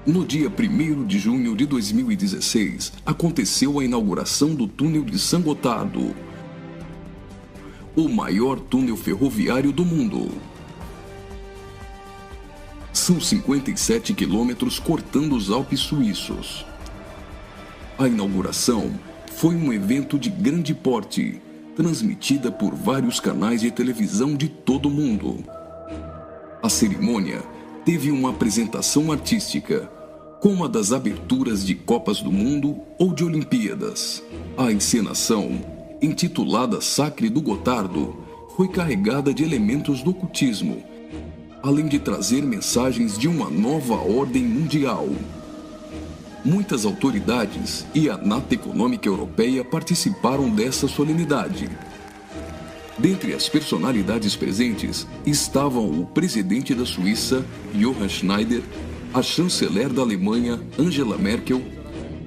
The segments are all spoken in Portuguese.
No dia 1º de junho de 2016, aconteceu a inauguração do túnel de San Gotardo, o maior túnel ferroviário do mundo. São 57 quilômetros cortando os Alpes suíços. A inauguração foi um evento de grande porte, transmitida por vários canais de televisão de todo o mundo. A cerimônia teve uma apresentação artística, como a das aberturas de Copas do Mundo ou de Olimpíadas. A encenação, intitulada Sacre do Gotardo, foi carregada de elementos do ocultismo, além de trazer mensagens de uma nova ordem mundial. Muitas autoridades e a Nata Econômica Europeia participaram dessa solenidade. Dentre as personalidades presentes estavam o presidente da Suíça, Johann Schneider, a chanceler da Alemanha, Angela Merkel,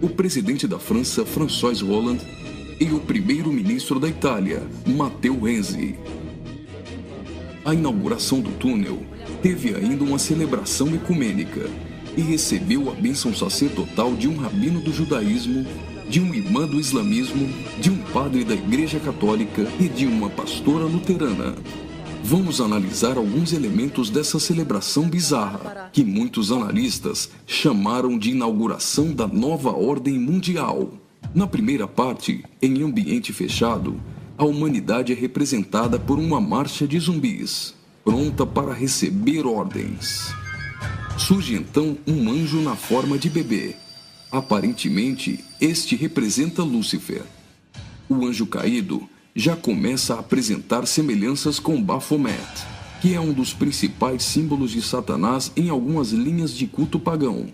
o presidente da França, François Hollande, e o primeiro-ministro da Itália, Matteo Renzi. A inauguração do túnel teve ainda uma celebração ecumênica e recebeu a bênção sacerdotal de um rabino do judaísmo, de um imã do islamismo, de um padre da Igreja Católica e de uma pastora luterana. Vamos analisar alguns elementos dessa celebração bizarra, que muitos analistas chamaram de inauguração da nova ordem mundial. Na primeira parte, em ambiente fechado, a humanidade é representada por uma marcha de zumbis, pronta para receber ordens. Surge então um anjo na forma de bebê. Aparentemente, este representa Lúcifer. O anjo caído já começa a apresentar semelhanças com Baphomet, que é um dos principais símbolos de Satanás em algumas linhas de culto pagão.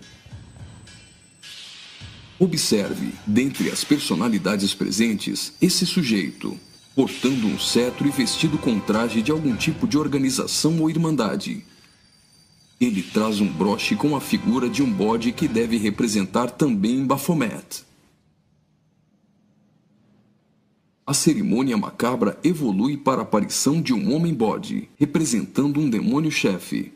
Observe, dentre as personalidades presentes, esse sujeito, portando um cetro e vestido com traje de algum tipo de organização ou irmandade. Ele traz um broche com a figura de um bode que deve representar também Baphomet. A cerimônia macabra evolui para a aparição de um homem-bode, representando um demônio-chefe.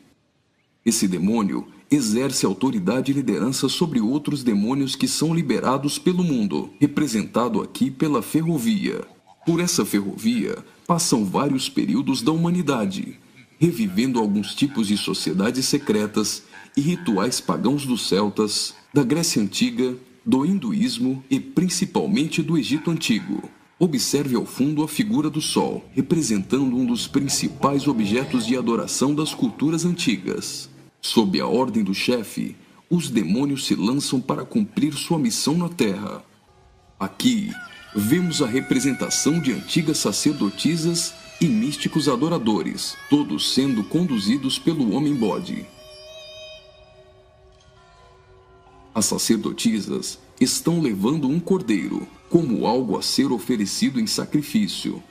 Esse demônio exerce autoridade e liderança sobre outros demônios que são liberados pelo mundo, representado aqui pela ferrovia. Por essa ferrovia, passam vários períodos da humanidade, revivendo alguns tipos de sociedades secretas e rituais pagãos dos celtas, da Grécia Antiga, do hinduísmo e principalmente do Egito Antigo. Observe ao fundo a figura do Sol, representando um dos principais objetos de adoração das culturas antigas. Sob a ordem do chefe, os demônios se lançam para cumprir sua missão na Terra. Aqui, vemos a representação de antigas sacerdotisas e místicos adoradores, todos sendo conduzidos pelo homem-bode. As sacerdotisas estão levando um cordeiro, como algo a ser oferecido em sacrifício.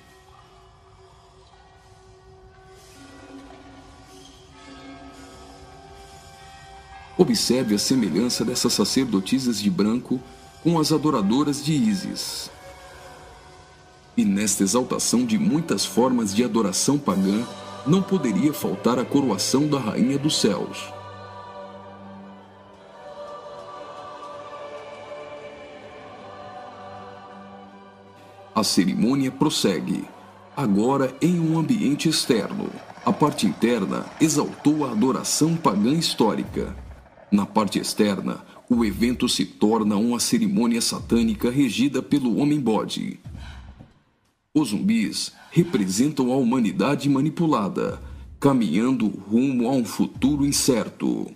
Observe a semelhança dessas sacerdotisas de branco com as adoradoras de Ísis. E nesta exaltação de muitas formas de adoração pagã, não poderia faltar a coroação da Rainha dos Céus. A cerimônia prossegue, agora em um ambiente externo. A parte interna exaltou a adoração pagã histórica. Na parte externa, o evento se torna uma cerimônia satânica regida pelo homem-bode. Os zumbis representam a humanidade manipulada, caminhando rumo a um futuro incerto.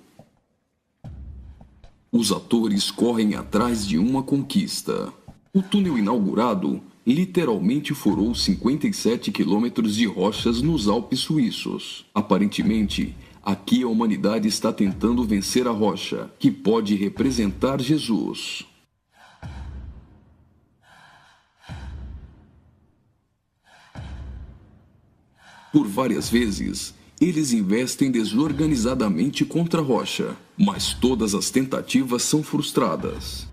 Os atores correm atrás de uma conquista. O túnel inaugurado literalmente furou 57 quilômetros de rochas nos Alpes suíços. Aparentemente, aqui a humanidade está tentando vencer a rocha, que pode representar Jesus. Por várias vezes, eles investem desorganizadamente contra a rocha, mas todas as tentativas são frustradas.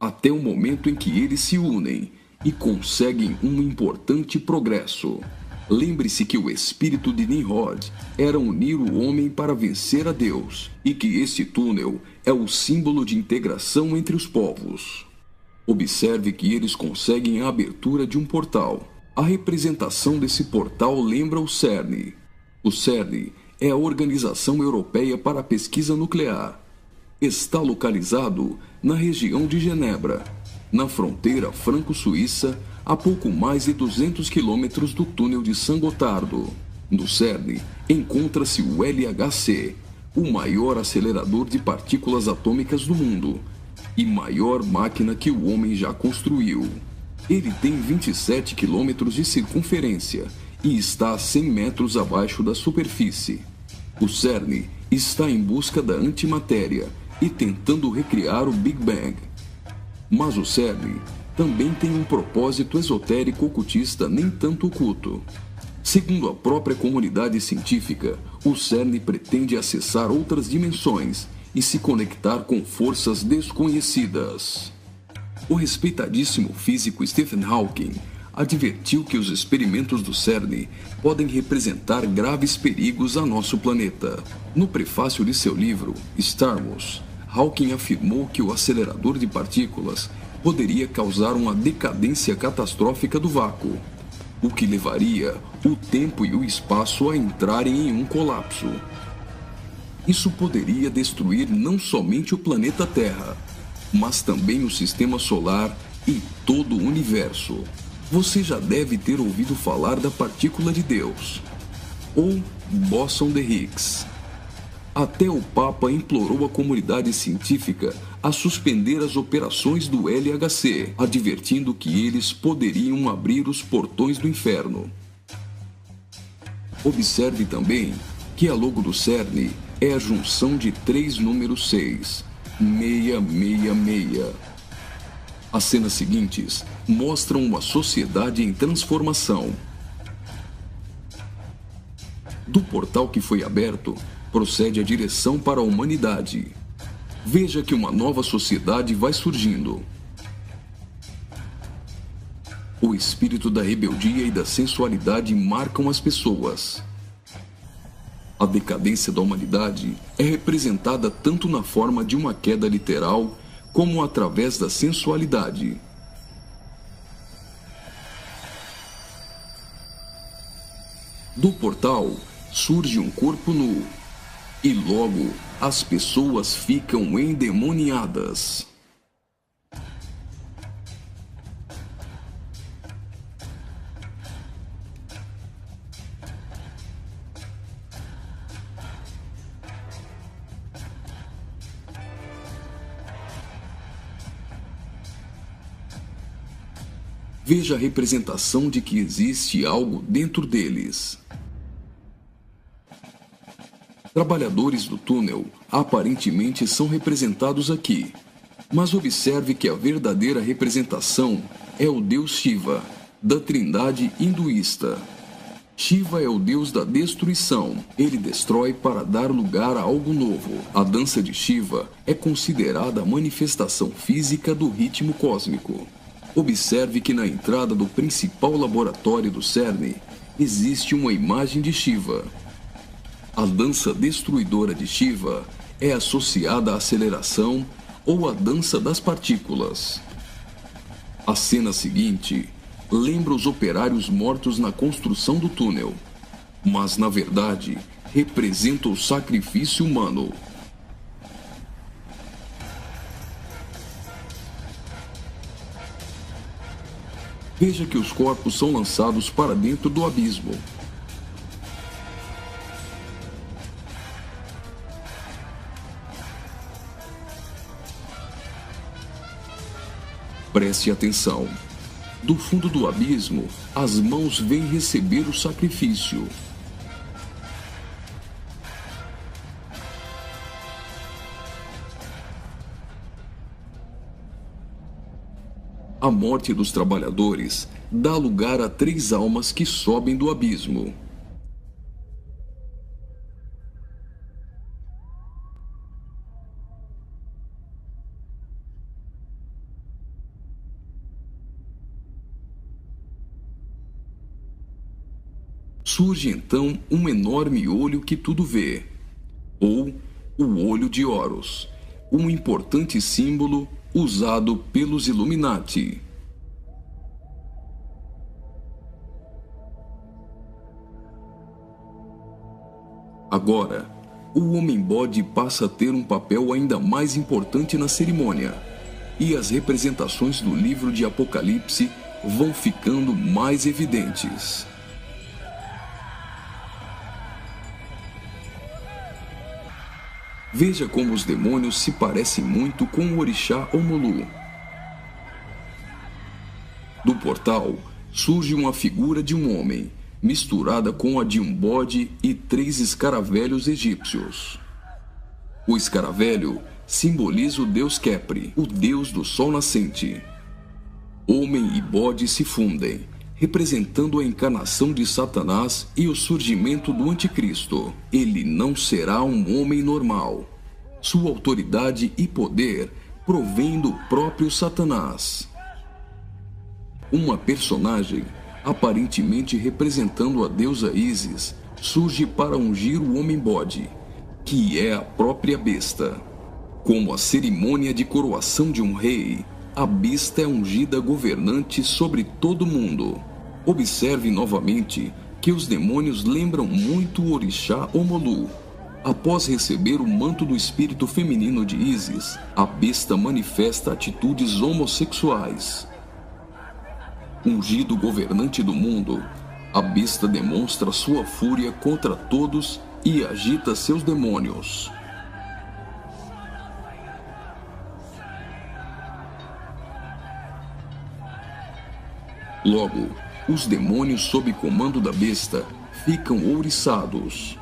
Até o momento em que eles se unem e conseguem um importante progresso. Lembre-se que o espírito de Nimrod era unir o homem para vencer a Deus, e que este túnel é o símbolo de integração entre os povos. Observe que eles conseguem a abertura de um portal. A representação desse portal lembra o CERN. O CERN é a Organização Europeia para a Pesquisa Nuclear. Está localizado na região de Genebra, na fronteira franco-suíça, a pouco mais de 200 quilômetros do túnel de Saint-Gothard. No CERN encontra-se o LHC, o maior acelerador de partículas atômicas do mundo e maior máquina que o homem já construiu. Ele tem 27 quilômetros de circunferência e está a 100 metros abaixo da superfície. O CERN está em busca da antimatéria e tentando recriar o Big Bang. Mas o CERN também tem um propósito esotérico ocultista nem tanto oculto. Segundo a própria comunidade científica, o CERN pretende acessar outras dimensões e se conectar com forças desconhecidas. O respeitadíssimo físico Stephen Hawking advertiu que os experimentos do CERN podem representar graves perigos a nosso planeta. No prefácio de seu livro, Stardust, Hawking afirmou que o acelerador de partículas poderia causar uma decadência catastrófica do vácuo, o que levaria o tempo e o espaço a entrarem em um colapso. Isso poderia destruir não somente o planeta Terra, mas também o sistema solar e todo o universo. Você já deve ter ouvido falar da partícula de Deus, ou bóson de Higgs. Até o Papa implorou a comunidade científica a suspender as operações do LHC, advertindo que eles poderiam abrir os portões do inferno. Observe também que a logo do CERN é a junção de 3 números 6, 666. As cenas seguintes mostram uma sociedade em transformação. Do portal que foi aberto, procede a direção para a humanidade. Veja que uma nova sociedade vai surgindo. O espírito da rebeldia e da sensualidade marcam as pessoas. A decadência da humanidade é representada tanto na forma de uma queda literal, como através da sensualidade. Do portal surge um corpo nu, e logo as pessoas ficam endemoniadas. Veja a representação de que existe algo dentro deles. Trabalhadores do túnel aparentemente são representados aqui, mas observe que a verdadeira representação é o deus Shiva, da trindade hinduísta. Shiva é o deus da destruição. Ele destrói para dar lugar a algo novo. A dança de Shiva é considerada a manifestação física do ritmo cósmico. Observe que na entrada do principal laboratório do CERN existe uma imagem de Shiva. A dança destruidora de Shiva é associada à aceleração ou à dança das partículas. A cena seguinte lembra os operários mortos na construção do túnel, mas na verdade representa o sacrifício humano. Veja que os corpos são lançados para dentro do abismo. Preste atenção. Do fundo do abismo, as mãos vêm receber o sacrifício. A morte dos trabalhadores dá lugar a 3 almas que sobem do abismo. surge então um enorme olho que tudo vê, ou o Olho de Horus, um importante símbolo usado pelos Illuminati. Agora, o Homem-Bode passa a ter um papel ainda mais importante na cerimônia, e as representações do livro de Apocalipse vão ficando mais evidentes. Veja como os demônios se parecem muito com o orixá Omulu. Do portal surge uma figura de um homem, misturada com a de um bode e 3 escaravelhos egípcios. O escaravelho simboliza o deus Khepri, o deus do sol nascente. Homem e bode se fundem, representando a encarnação de Satanás e o surgimento do Anticristo. Ele não será um homem normal. Sua autoridade e poder provém do próprio Satanás. Uma personagem, aparentemente representando a deusa Ísis, surge para ungir o Homem-Bode, que é a própria besta. Como a cerimônia de coroação de um rei, a besta é ungida governante sobre todo o mundo. Observe novamente que os demônios lembram muito o orixá Omulu. Após receber o manto do espírito feminino de Ísis, a besta manifesta atitudes homossexuais. Ungido governante do mundo, a besta demonstra sua fúria contra todos e agita seus demônios. Logo, os demônios sob comando da besta ficam ouriçados.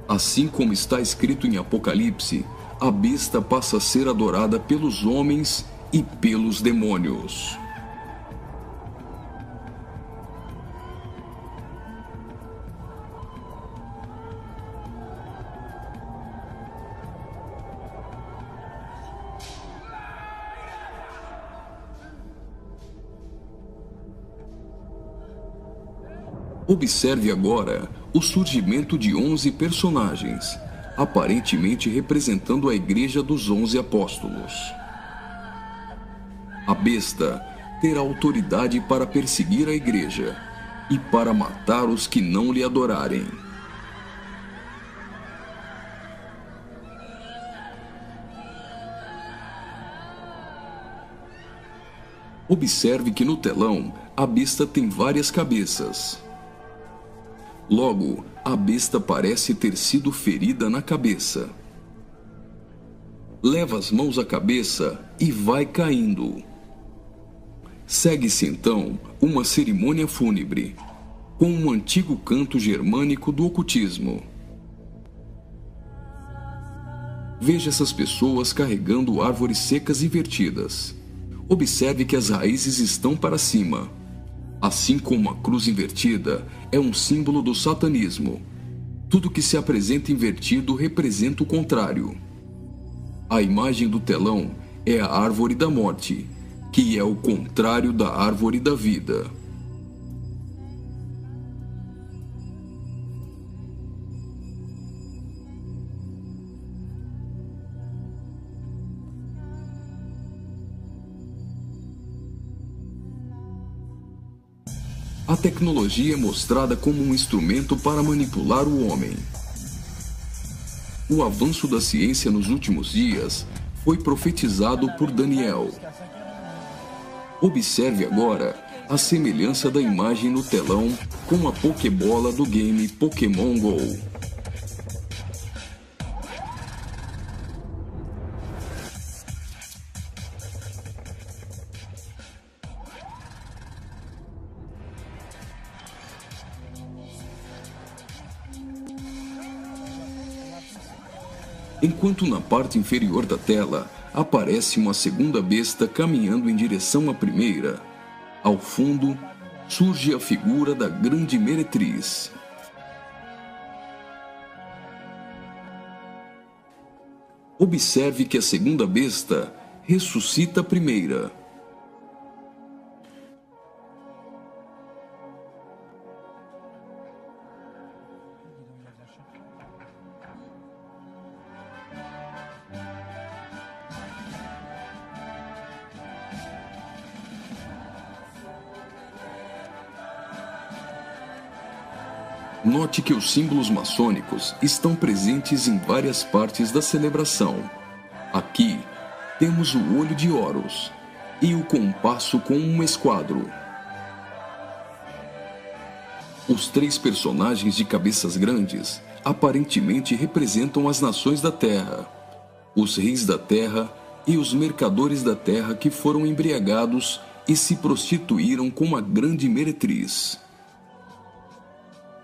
Assim como está escrito em Apocalipse, a besta passa a ser adorada pelos homens e pelos demônios. Observe agora o surgimento de 11 personagens, aparentemente representando a Igreja dos 11 Apóstolos. A besta terá autoridade para perseguir a Igreja e para matar os que não lhe adorarem. Observe que no telão a besta tem várias cabeças. Logo, a besta parece ter sido ferida na cabeça. Leva as mãos à cabeça e vai caindo. Segue-se então uma cerimônia fúnebre, com um antigo canto germânico do ocultismo. Veja essas pessoas carregando árvores secas invertidas. Observe que as raízes estão para cima. Assim como a cruz invertida é um símbolo do satanismo, tudo que se apresenta invertido representa o contrário. A imagem do telão é a árvore da morte, que é o contrário da árvore da vida. A tecnologia é mostrada como um instrumento para manipular o homem. O avanço da ciência nos últimos dias foi profetizado por Daniel. Observe agora a semelhança da imagem no telão com a Pokébola do game Pokémon GO. Enquanto na parte inferior da tela aparece uma segunda besta caminhando em direção à primeira, ao fundo surge a figura da grande meretriz. Observe que a segunda besta ressuscita a primeira. Note que os símbolos maçônicos estão presentes em várias partes da celebração. Aqui, temos o olho de Horus e o compasso com um esquadro. Os 3 personagens de cabeças grandes aparentemente representam as nações da Terra, os reis da Terra e os mercadores da Terra que foram embriagados e se prostituíram com uma grande meretriz.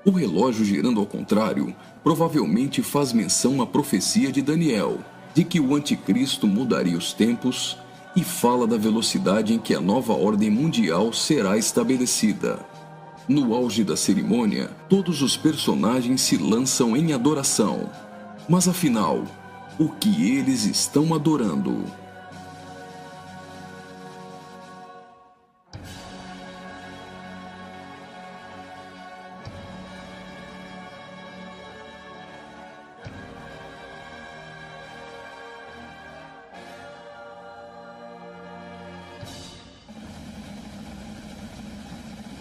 O relógio girando ao contrário provavelmente faz menção à profecia de Daniel, de que o anticristo mudaria os tempos, e fala da velocidade em que a nova ordem mundial será estabelecida. No auge da cerimônia, todos os personagens se lançam em adoração. Mas afinal, o que eles estão adorando?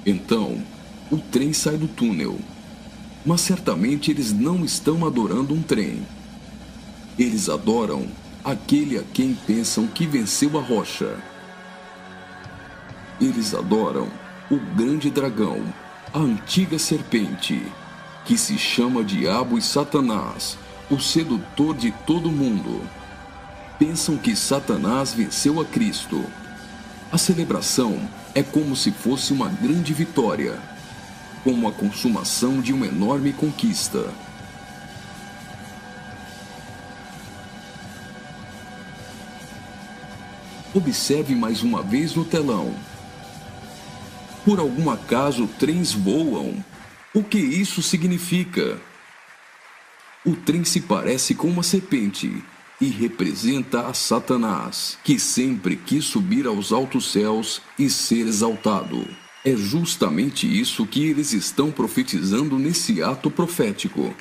Então, o trem sai do túnel. Mas certamente eles não estão adorando um trem. Eles adoram aquele a quem pensam que venceu a rocha. Eles adoram o grande dragão, a antiga serpente, que se chama Diabo e Satanás, o sedutor de todo mundo. Pensam que Satanás venceu a Cristo. A celebração é como se fosse uma grande vitória, como a consumação de uma enorme conquista. Observe mais uma vez no telão. Por algum acaso, trens voam? O que isso significa? O trem se parece com uma serpente e representa a Satanás, que sempre quis subir aos altos céus e ser exaltado. É justamente isso que eles estão profetizando nesse ato profético.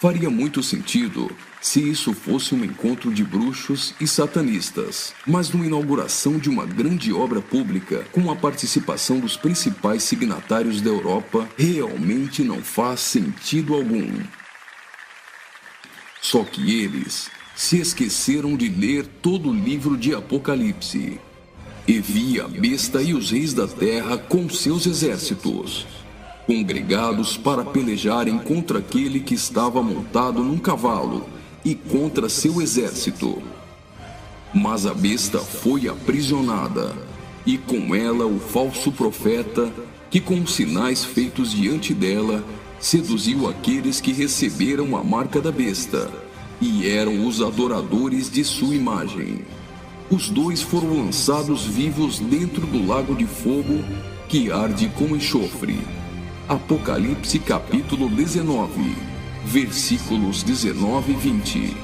Faria muito sentido se isso fosse um encontro de bruxos e satanistas, mas numa inauguração de uma grande obra pública, com a participação dos principais signatários da Europa, realmente não faz sentido algum. Só que eles se esqueceram de ler todo o livro de Apocalipse. E vi a besta e os reis da terra com seus exércitos, congregados para pelejarem contra aquele que estava montado num cavalo e contra seu exército. Mas a besta foi aprisionada, e com ela o falso profeta, que com sinais feitos diante dela, seduziu aqueles que receberam a marca da besta e eram os adoradores de sua imagem. Os 2 foram lançados vivos dentro do lago de fogo que arde com enxofre. Apocalipse capítulo 19, versículos 19 e 20.